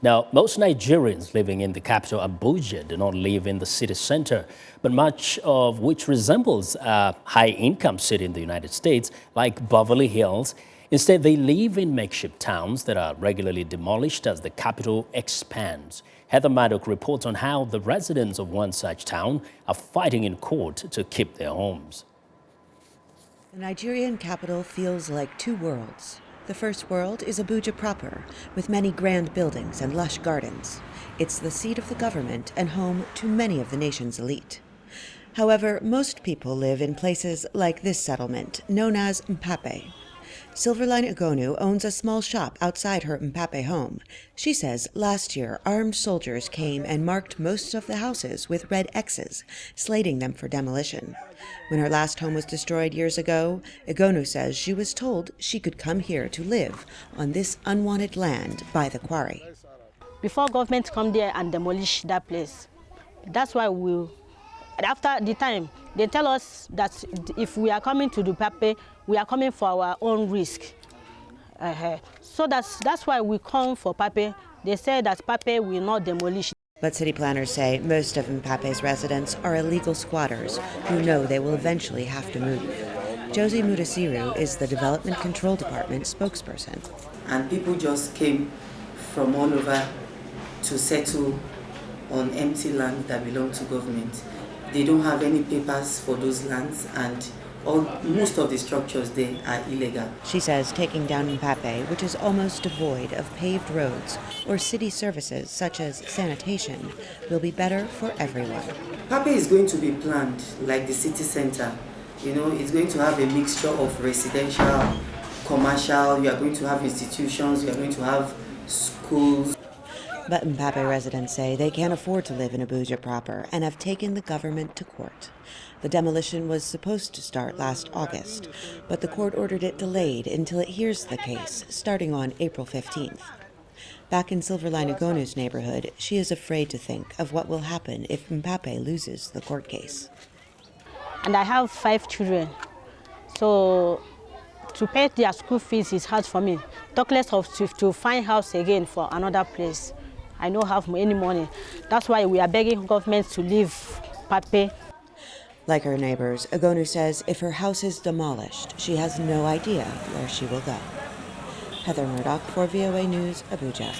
Now, most Nigerians living in the capital Abuja do not live in the city center, but much of which resembles a high-income city in the United States, like Beverly Hills. Instead, they live in makeshift towns that are regularly demolished as the capital expands. Heather Murdock reports on how the residents of one such town are fighting in court to keep their homes. The Nigerian capital feels like two worlds. The first world is Abuja proper, with many grand buildings and lush gardens. It's the seat of the government and home to many of the nation's elite. However, most people live in places like this settlement, known as Mpape. Silverline Igonu owns a small shop outside her Mpape home. She says last year armed soldiers came and marked most of the houses with red X's, slating them for demolition. When her last home was destroyed years ago, Igonu says she was told she could come here to live on this unwanted land by the quarry. Before government come there and demolish that place, that's why after the time, they tell us that if we are coming to the Mpape, we are coming for our own risk. So that's why we come for Mpape. They say that Mpape will not demolish. But city planners say most of Mpape's residents are illegal squatters who know they will eventually have to move. Josie Mudasiru is the Development Control Department spokesperson. And people just came from all over to settle on empty land that belong to government. They don't have any papers for those lands, and most of the structures there are illegal. She says taking down Mpape, which is almost devoid of paved roads or city services such as sanitation, will be better for everyone. Mpape is going to be planned like the city center. You know, it's going to have a mixture of residential, commercial, you are going to have institutions, you are going to have schools. But Mpape residents say they can't afford to live in Abuja proper and have taken the government to court. The demolition was supposed to start last August, but the court ordered it delayed until it hears the case, starting on April 15th. Back in Silverline Igonu's neighborhood, she is afraid to think of what will happen if Mpape loses the court case. And I have 5 children, so to pay their school fees is hard for me. Talk less of to find house again for another place. I don't have any money. That's why we are begging government to leave Mpape. Like her neighbors, Igonu says if her house is demolished, she has no idea where she will go. Heather Murdock for VOA News, Abuja.